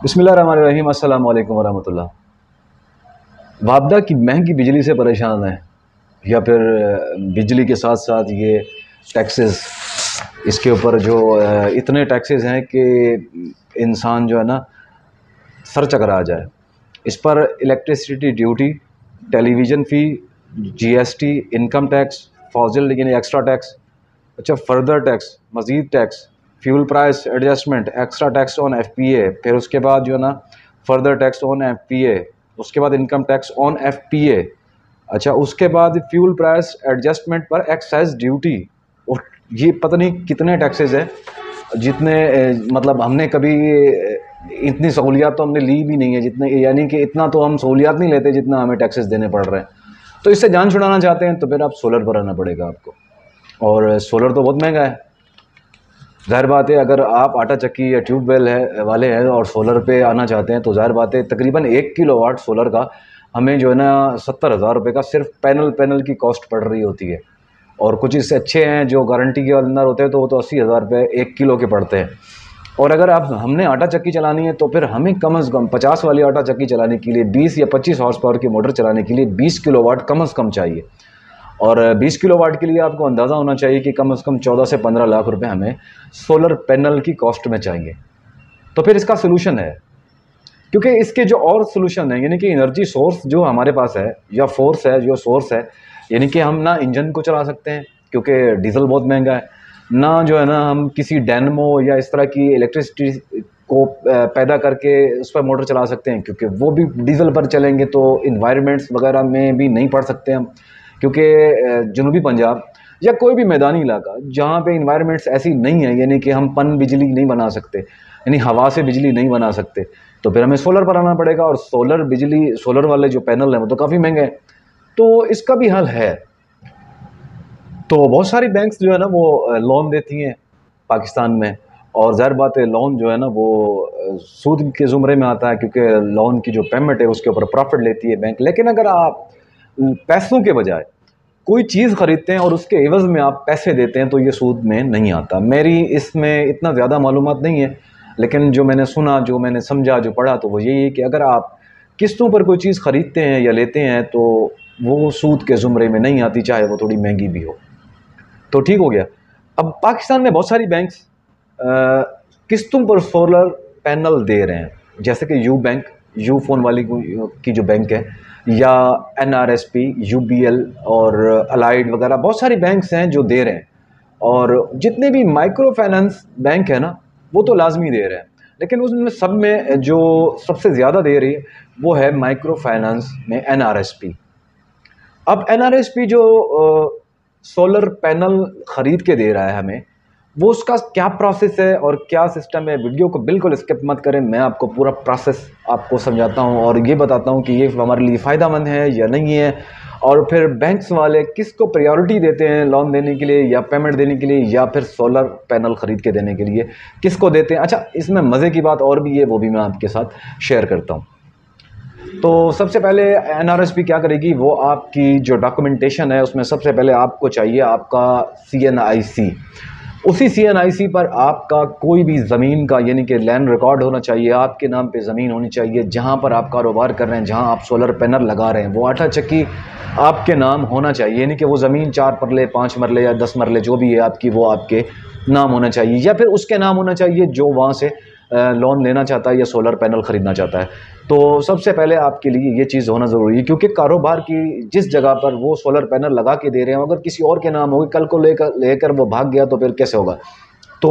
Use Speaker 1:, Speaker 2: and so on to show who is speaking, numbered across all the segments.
Speaker 1: बिस्मिल्लाहिर्रहमानिर्रहीम, अस्सलाम वालेकुम वरहमतुल्लाह। वापदा की महंगी बिजली से परेशान है या फिर बिजली के साथ साथ ये टैक्सेस, इसके ऊपर जो इतने टैक्सेस हैं कि इंसान जो है ना सर चकरा जाए। इस पर इलेक्ट्रिसिटी ड्यूटी, टेलीविज़न फ़ी, जीएसटी, इनकम टैक्स, फॉजिल यानी एक्स्ट्रा टैक्स, अच्छा फर्दर टैक्स, मज़ीद tax, fuel price adjustment, extra tax on FPA, फिर उसके बाद जो है ना फर्दर टैक्स ऑन एफपीए, उसके बाद इनकम टैक्स ऑन एफपीए, अच्छा उसके बाद फ्यूल प्राइस एडजस्टमेंट पर एक्साइज ड्यूटी। और ये पता नहीं कितने टैक्सेस हैं जितने मतलब हमने कभी इतनी सहूलियात तो हमने ली भी नहीं है जितने, यानी कि इतना तो हम सहूलियात नहीं लेते जितना हमें टैक्सेस देने पड़ रहे हैं। तो इससे जान छुड़ाना चाहते हैं तो फिर आप सोलर पर आना पड़ेगा आपको, और सोलर तो बहुत महंगा है। ज़ाहिर बात है अगर आप आटा चक्की या ट्यूबवेल है वाले हैं और सोलर पे आना चाहते हैं तो ज़ाहिर बात है तकरीबन 1 किलोवाट सोलर का हमें जो है ना 70,000 रुपये का सिर्फ पैनल की कॉस्ट पड़ रही होती है। और कुछ इससे अच्छे हैं जो गारंटी के अंदर होते हैं तो वो तो 80,000 रुपये 1 किलो के पड़ते हैं। और अगर आप हमने आटा चक्की चलानी है तो फिर हमें कम से कम 50 वाली आटा चक्की चलाने के लिए 20 या 25 हॉर्स पावर की मोटर चलाने के लिए 20 किलोवाट कम से कम चाहिए। और 20 किलोवाट के लिए आपको अंदाज़ा होना चाहिए कि कम से कम 14 से 15 लाख रुपए हमें सोलर पैनल की कॉस्ट में चाहिए। तो फिर इसका सोल्यूशन है, क्योंकि इसके जो और सोल्यूशन है यानी कि एनर्जी सोर्स जो हमारे पास है या फोर्स है जो सोर्स है, यानी कि हम ना इंजन को चला सकते हैं क्योंकि डीजल बहुत महंगा है, ना जो है ना हम किसी डायनेमो या इस तरह की इलेक्ट्रिसिटी को पैदा करके उस पर मोटर चला सकते हैं क्योंकि वो भी डीजल पर चलेंगे तो इन्वायरमेंट्स वगैरह में भी नहीं पड़ सकते हम। क्योंकि जनूबी पंजाब या कोई भी मैदानी इलाका जहाँ पे इन्वायरमेंट्स ऐसी नहीं है, यानी कि हम पन बिजली नहीं बना सकते, यानी हवा से बिजली नहीं बना सकते, तो फिर हमें सोलर पर आना पड़ेगा। और सोलर बिजली, सोलर वाले जो पैनल हैं वो तो काफ़ी महंगे हैं, तो इसका भी हल है। तो बहुत सारी बैंक्स जो है ना वो लोन देती हैं पाकिस्तान में, और ज़ाहिर बात है लोन जो है ना वो सूद के ज़ुमरे में आता है क्योंकि लोन की जो पेमेंट है उसके ऊपर प्रॉफिट लेती है बैंक। लेकिन अगर आप पैसों के बजाय कोई चीज़ ख़रीदते हैं और उसके एवज़ में आप पैसे देते हैं तो ये सूद में नहीं आता। मेरी इसमें इतना ज़्यादा मालूमात नहीं है, लेकिन जो मैंने सुना, जो मैंने समझा, जो पढ़ा, तो वो यही है कि अगर आप किस्तों पर कोई चीज़ ख़रीदते हैं या लेते हैं तो वो सूद के ज़ुमरे में नहीं आती, चाहे वो थोड़ी महंगी भी हो। तो ठीक हो गया। अब पाकिस्तान में बहुत सारी बैंक्स किस्तों पर सोलर पैनल दे रहे हैं, जैसे कि यू बैंक, यू फ़ोन वाली की जो बैंक है, या एनआरएसपी, यूबीएल और अलाइड वगैरह बहुत सारी बैंक्स हैं जो दे रहे हैं। और जितने भी माइक्रो फाइनेंस बैंक है ना वो तो लाजमी दे रहे हैं, लेकिन उसमें सब में जो सबसे ज़्यादा दे रही है वो है माइक्रो फाइनेंस में एनआरएसपी। अब एनआरएसपी जो सोलर पैनल ख़रीद के दे रहा है हमें, वो उसका क्या प्रोसेस है और क्या सिस्टम है, वीडियो को बिल्कुल स्किप मत करें। मैं आपको पूरा प्रोसेस आपको समझाता हूँ और ये बताता हूँ कि ये हमारे लिए फ़ायदेमंद है या नहीं है, और फिर बैंक्स वाले किसको प्रायोरिटी देते हैं लोन देने के लिए या पेमेंट देने के लिए या फिर सोलर पैनल ख़रीद के देने के लिए किसको देते हैं। अच्छा, इसमें मज़े की बात और भी है, वो भी मैं आपके साथ शेयर करता हूँ। तो सबसे पहले एनआरएसपी क्या करेगी, वो आपकी जो डॉक्यूमेंटेशन है उसमें सबसे पहले आपको चाहिए आपका सीएनआईसी। उसी सीएनआईसी पर आपका कोई भी ज़मीन का यानी कि लैंड रिकॉर्ड होना चाहिए, आपके नाम पे ज़मीन होनी चाहिए जहाँ पर आप कारोबार कर रहे हैं, जहाँ आप सोलर पैनल लगा रहे हैं, वो आटा चक्की आपके नाम होना चाहिए, यानी कि वो ज़मीन 4 मरले 5 मरले या 10 मरले जो भी है आपकी, वो आपके नाम होना चाहिए, या फिर उसके नाम होना चाहिए जो वहाँ से लोन लेना चाहता है या सोलर पैनल ख़रीदना चाहता है। तो सबसे पहले आपके लिए ये चीज़ होना ज़रूरी है, क्योंकि कारोबार की जिस जगह पर वो सोलर पैनल लगा के दे रहे हैं अगर किसी और के नाम होगी, कल को लेकर वो भाग गया तो फिर कैसे होगा। तो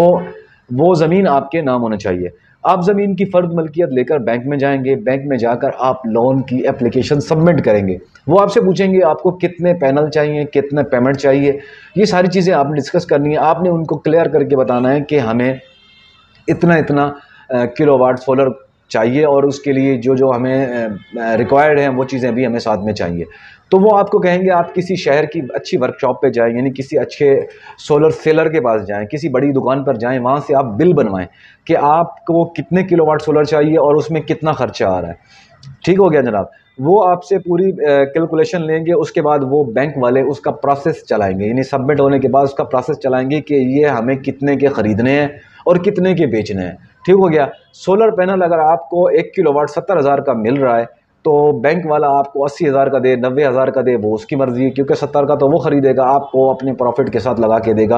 Speaker 1: वो ज़मीन आपके नाम होना चाहिए। आप ज़मीन की फ़र्द मलकियत लेकर बैंक में जाएंगे, बैंक में जाकर आप लोन की एप्लीकेशन सबमिट करेंगे। वो आपसे पूछेंगे आपको कितने पैनल चाहिए, कितने पेमेंट चाहिए, ये सारी चीज़ें आपने डिस्कस करनी है। आपने उनको क्लियर करके बताना है कि हमें इतना इतना किलोवाट सोलर चाहिए और उसके लिए जो जो हमें रिक्वायर्ड हैं वो चीज़ें भी हमें साथ में चाहिए। तो वो आपको कहेंगे आप किसी शहर की अच्छी वर्कशॉप पे जाएं, यानी किसी अच्छे सोलर सेलर के पास जाएं, किसी बड़ी दुकान पर जाएं, वहाँ से आप बिल बनवाएं कि आपको कितने किलोवाट सोलर चाहिए और उसमें कितना खर्चा आ रहा है। ठीक हो गया जनाब। वो आपसे पूरी कैलकुलेशन लेंगे, उसके बाद वो बैंक वाले उसका प्रोसेस चलाएंगे, यानी सबमिट होने के बाद उसका प्रोसेस चलाएंगे कि ये हमें कितने के ख़रीदने हैं और कितने के बेचने हैं। ठीक हो गया। सोलर पैनल अगर आपको 1 किलोवाट 70,000 का मिल रहा है तो बैंक वाला आपको 80,000 का दे, 90,000 का दे, वो उसकी मर्जी है, क्योंकि 70 का तो वो खरीदेगा, आपको अपने प्रॉफिट के साथ लगा के देगा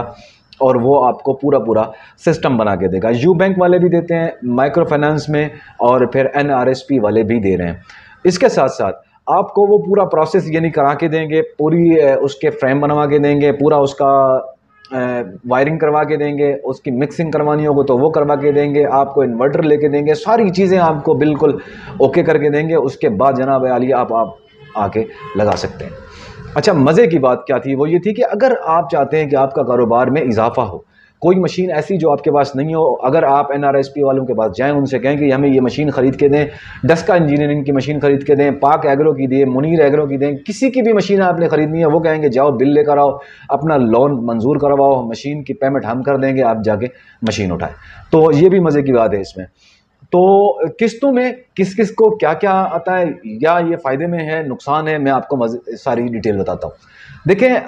Speaker 1: और वो आपको पूरा पूरा सिस्टम बना के देगा। यू बैंक वाले भी देते हैं माइक्रो फाइनेंस में, और फिर NRSP वाले भी दे रहे हैं। इसके साथ साथ आपको वो पूरा प्रोसेस यानी करा के देंगे, पूरी उसके फ्रेम बनवा के देंगे, पूरा उसका वायरिंग करवा के देंगे, उसकी मिक्सिंग करवानी होगी तो वो करवा के देंगे, आपको इन्वर्टर लेके देंगे, सारी चीज़ें आपको बिल्कुल ओके करके देंगे। उसके बाद जनाब आली आप आके लगा सकते हैं। अच्छा, मज़े की बात क्या थी, वो ये थी कि अगर आप चाहते हैं कि आपका कारोबार में इजाफा हो, कोई मशीन ऐसी जो आपके पास नहीं हो, अगर आप NRSP वालों के पास जाएं, उनसे कहें कि हमें ये मशीन ख़रीद के दें, डस्का इंजीनियरिंग की मशीन ख़रीद के दें, पाक एग्रो की दें, मुनीर एग्रो की दें, किसी की भी मशीन आपने ख़रीदनी है, वो कहेंगे जाओ बिल लेकर आओ, अपना लोन मंजूर करवाओ, मशीन की पेमेंट हम कर देंगे, आप जाके मशीन उठाएं। तो ये भी मज़े की बात है इसमें। तो किस्तों में किस किस को क्या क्या आता है, या ये फ़ायदे में है नुकसान है, मैं आपको सारी डिटेल बताता हूँ। देखें,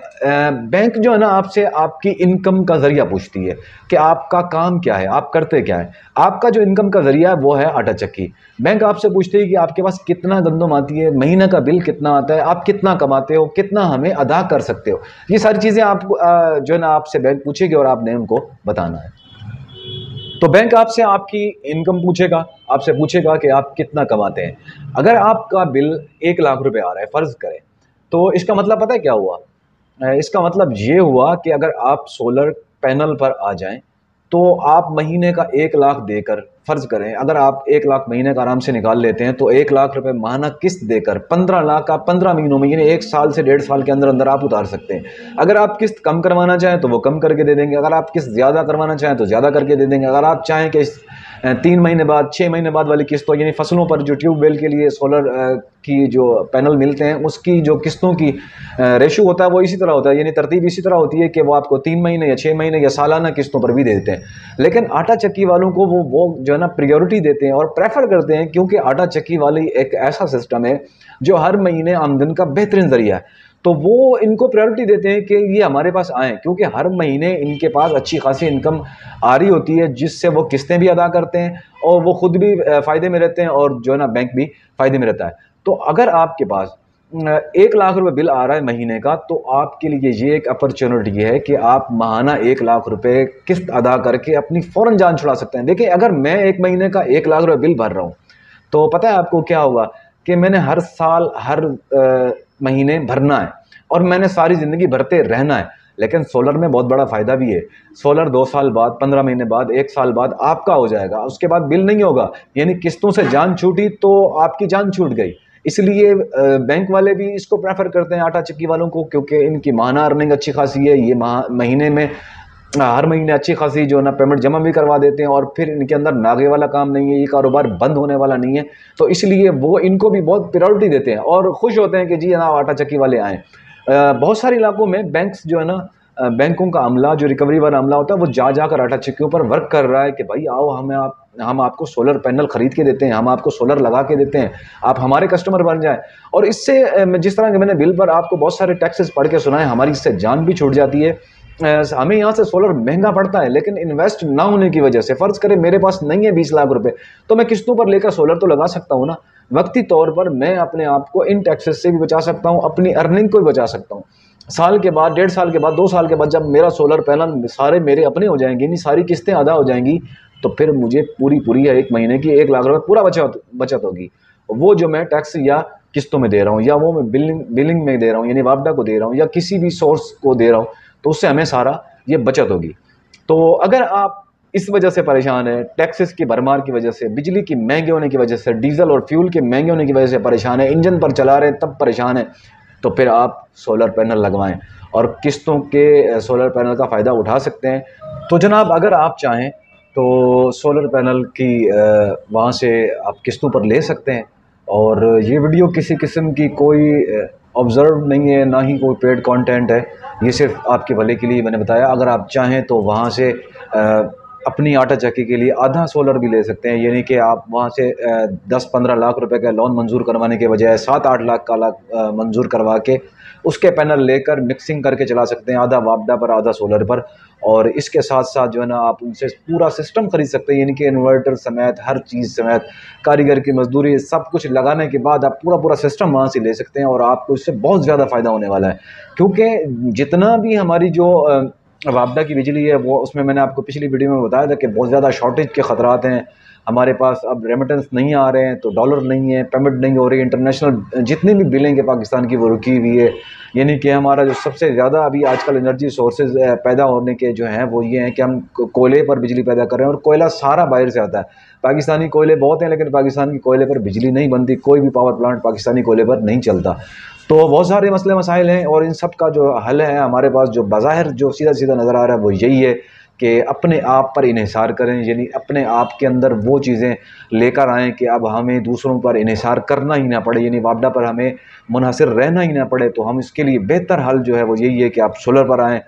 Speaker 1: बैंक जो है ना आपसे आपकी इनकम का ज़रिया पूछती है कि आपका काम क्या है, आप करते क्या है। आपका जो इनकम का ज़रिया है वो है आटा चक्की। बैंक आपसे पूछती है कि आपके पास कितना गंदम आती है, महीने का बिल कितना आता है, आप कितना कमाते हो, कितना हमें अदा कर सकते हो। ये सारी चीज़ें आप जो है ना आपसे बैंक पूछेगी और आपने उनको बताना है। तो बैंक आपसे आपकी इनकम पूछेगा, आपसे पूछेगा कि आप कितना कमाते हैं। अगर आपका बिल 1 लाख रुपए आ रहा है फ़र्ज़ करें, तो इसका मतलब पता है क्या हुआ? इसका मतलब ये हुआ कि अगर आप सोलर पैनल पर आ जाएं तो आप महीने का 1 लाख देकर, फ़र्ज़ करें अगर आप 1 लाख महीने का आराम से निकाल लेते हैं तो 1 लाख रुपए माहाना किस्त देकर 15 लाख आप 15 महीनों में यानी 1 साल से 1.5 साल के अंदर अंदर आप उतार सकते हैं। अगर आप किस्त कम करवाना चाहें तो वो कम करके दे देंगे, अगर आप किस्त ज़्यादा करवाना चाहें तो ज़्यादा करके दे देंगे। अगर आप चाहें कि 3 महीने बाद 6 महीने बाद वाली किस्तों यानी फसलों पर जो ट्यूबवेल के लिए सोलर की जो पैनल मिलते हैं उसकी जो किस्तों की रेशो होता है वो इसी तरह होता है, यानी तरतीब इसी तरह होती है कि वो आपको 3 महीने या 6 महीने या सालाना किस्तों पर भी दे देते हैं। लेकिन आटा चक्की वालों को वो जो है ना प्रायोरिटी देते हैं और प्रेफर करते हैं, क्योंकि आटा चक्की वाली एक ऐसा सिस्टम है जो हर महीने आमदन का बेहतरीन जरिया है। तो वो इनको प्रायोरिटी देते हैं कि ये हमारे पास आएँ, क्योंकि हर महीने इनके पास अच्छी खासी इनकम आ रही होती है जिससे वो किस्तें भी अदा करते हैं और वो खुद भी फ़ायदे में रहते हैं और जो है ना बैंक भी फ़ायदे में रहता है। तो अगर आपके पास 1 लाख रुपए बिल आ रहा है महीने का, तो आपके लिए ये एक अपॉर्चुनिटी है कि आप माहाना 1 लाख रुपए किस्त अदा करके अपनी फ़ौरन जान छुड़ा सकते हैं। देखिए, अगर मैं एक महीने का 1 लाख रुपए बिल भर रहा हूँ तो पता है आपको क्या होगा कि मैंने हर साल हर महीने भरना है और मैंने सारी ज़िंदगी भरते रहना है। लेकिन सोलर में बहुत बड़ा फ़ायदा भी है। सोलर 2 साल बाद, 15 महीने बाद, 1 साल बाद आपका हो जाएगा, उसके बाद बिल नहीं होगा। यानी किस्तों से जान छूटी तो आपकी जान छूट गई। इसलिए बैंक वाले भी इसको प्रेफर करते हैं आटा चक्की वालों को, क्योंकि इनकी माहाना अर्निंग अच्छी खासी है। ये महीने में हर महीने अच्छी खासी जो ना पेमेंट जमा भी करवा देते हैं और फिर इनके अंदर नागे वाला काम नहीं है, ये कारोबार बंद होने वाला नहीं है। तो इसलिए वो इनको भी बहुत प्रायोरिटी देते हैं और खुश होते हैं कि जी ना आटा चक्की वाले आएँ। बहुत सारे इलाकों में बैंक्स जो है ना बैंकों का अमला, जो रिकवरी वाला अमला होता है, वो जाकर आटा चक्कियों पर वर्क कर रहा है कि भाई आओ, हम आपको सोलर पैनल खरीद के देते हैं, हम आपको सोलर लगा के देते हैं, आप हमारे कस्टमर बन जाएं। और इससे जिस तरह के मैंने बिल पर आपको बहुत सारे टैक्सेस पढ़ के सुनाए, हमारी इससे जान भी छूट जाती है। हमें यहाँ से सोलर महंगा पड़ता है, लेकिन इन्वेस्ट ना होने की वजह से, फ़र्ज़ करें मेरे पास नहीं है 20 लाख रुपए, तो मैं किस्तों पर लेकर सोलर तो लगा सकता हूँ ना। वक्ती तौर पर मैं अपने आप को इन टैक्सेस से भी बचा सकता हूँ, अपनी अर्निंग को भी बचा सकता हूँ। साल के बाद, 1.5 साल के बाद, 2 साल के बाद जब मेरा सोलर पैनल सारे मेरे अपने हो जाएंगे, नहीं सारी किस्तें अदा हो जाएंगी, तो फिर मुझे पूरी है 1 महीने की 1 लाख रुपए पूरा बचत होगी। वो जो मैं टैक्स या किस्तों में दे रहा हूँ या वो मैं बिलिंग में दे रहा हूँ यानी वापडा को दे रहा हूँ या किसी भी सोर्स को दे रहा हूँ, तो उससे हमें सारा ये बचत होगी। तो अगर आप इस वजह से परेशान है, टैक्सेस की भरमार की वजह से, बिजली की महंगे होने की वजह से, डीजल और फ्यूल के महंगे होने की वजह से परेशान है, इंजन पर चला रहे हैं तब परेशान है, तो फिर आप सोलर पैनल लगवाएं और किस्तों के सोलर पैनल का फ़ायदा उठा सकते हैं। तो जनाब, अगर आप चाहें तो सोलर पैनल की वहाँ से आप किस्तों पर ले सकते हैं। और ये वीडियो किसी किस्म की कोई ऑब्ज़र्व नहीं है, ना ही कोई पेड कंटेंट है, ये सिर्फ आपके भले के लिए मैंने बताया। अगर आप चाहें तो वहाँ से अपनी आटा चक्की के लिए आधा सोलर भी ले सकते हैं, यानी कि आप वहाँ से 10-15 लाख रुपए का लोन मंजूर करवाने के बजाय 7-8 लाख का मंजूर करवा के उसके पैनल लेकर मिक्सिंग करके चला सकते हैं, आधा वापडा पर आधा सोलर पर। और इसके साथ साथ जो है ना आप उनसे पूरा सिस्टम खरीद सकते हैं, यानी कि इन्वर्टर समेत हर चीज़ समेत कारीगर की मजदूरी सब कुछ लगाने के बाद आप पूरा सिस्टम वहाँ से ले सकते हैं और आपको इससे बहुत ज़्यादा फ़ायदा होने वाला है। क्योंकि जितना भी हमारी जो वापडा की बिजली है वो, उसमें मैंने आपको पिछली वीडियो में बताया था कि बहुत ज़्यादा शॉर्टेज के ख़तरात हैं हमारे पास। अब रेमिटेंस नहीं आ रहे हैं तो डॉलर नहीं है, पेमेंट नहीं हो रही, इंटरनेशनल जितनी भी बिलिंग है पाकिस्तान की वो रुकी हुई है। यानी कि हमारा जो सबसे ज़्यादा अभी आजकल एनर्जी सोर्सेज पैदा होने के जो हैं वो ये हैं कि हम कोयले पर बिजली पैदा कर रहे हैं और कोयला सारा बाहर से आता है। पाकिस्तानी कोयले बहुत हैं लेकिन पाकिस्तान की कोयले पर बिजली नहीं बनती, कोई भी पावर प्लांट पाकिस्तानी कोयले पर नहीं चलता। तो बहुत सारे मसले मसाइल हैं और इन सब का जो हल है हमारे पास जो बाज़ाहिर जो सीधा सीधा नज़र आ रहा है वो यही है कि अपने आप पर इन्हिसार करें, यानी अपने आप के अंदर वो चीज़ें लेकर आएँ कि अब हमें दूसरों पर इन्हिसार करना ही ना पड़े, यानी वापडा पर हमें मुनहसर रहना ही ना पड़े। तो हम इसके लिए बेहतर हल जो है वो यही है कि आप सोलर पर आएँ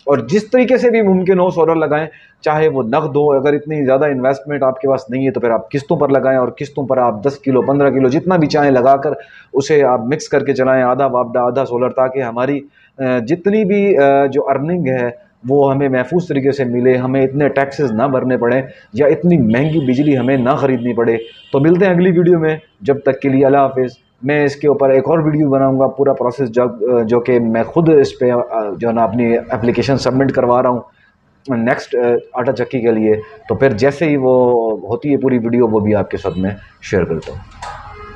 Speaker 1: और जिस तरीके से भी मुमकिन हो सोलर लगाएं, चाहे वो नकद हो, अगर इतनी ज़्यादा इन्वेस्टमेंट आपके पास नहीं है तो फिर आप किस्तों पर लगाएं और किस्तों पर आप 10 किलो 15 किलो जितना भी चाहें लगाकर उसे आप मिक्स करके चलाएं, आधा वापडा आधा सोलर, ताकि हमारी जितनी भी जो अर्निंग है वो हमें महफूज तरीके से मिले, हमें इतने टैक्सेस ना भरने पड़े या इतनी महंगी बिजली हमें ना ख़रीदनी पड़े। तो मिलते हैं अगली वीडियो में, जब तक के लिए अल्लाह हाफिज़। मैं इसके ऊपर एक और वीडियो बनाऊंगा पूरा प्रोसेस जो कि मैं खुद इस पे जो है ना अपनी एप्लीकेशन सबमिट करवा रहा हूँ नेक्स्ट आटा चक्की के लिए। तो फिर जैसे ही वो होती है पूरी वीडियो वो भी आपके साथ में शेयर करता हूँ।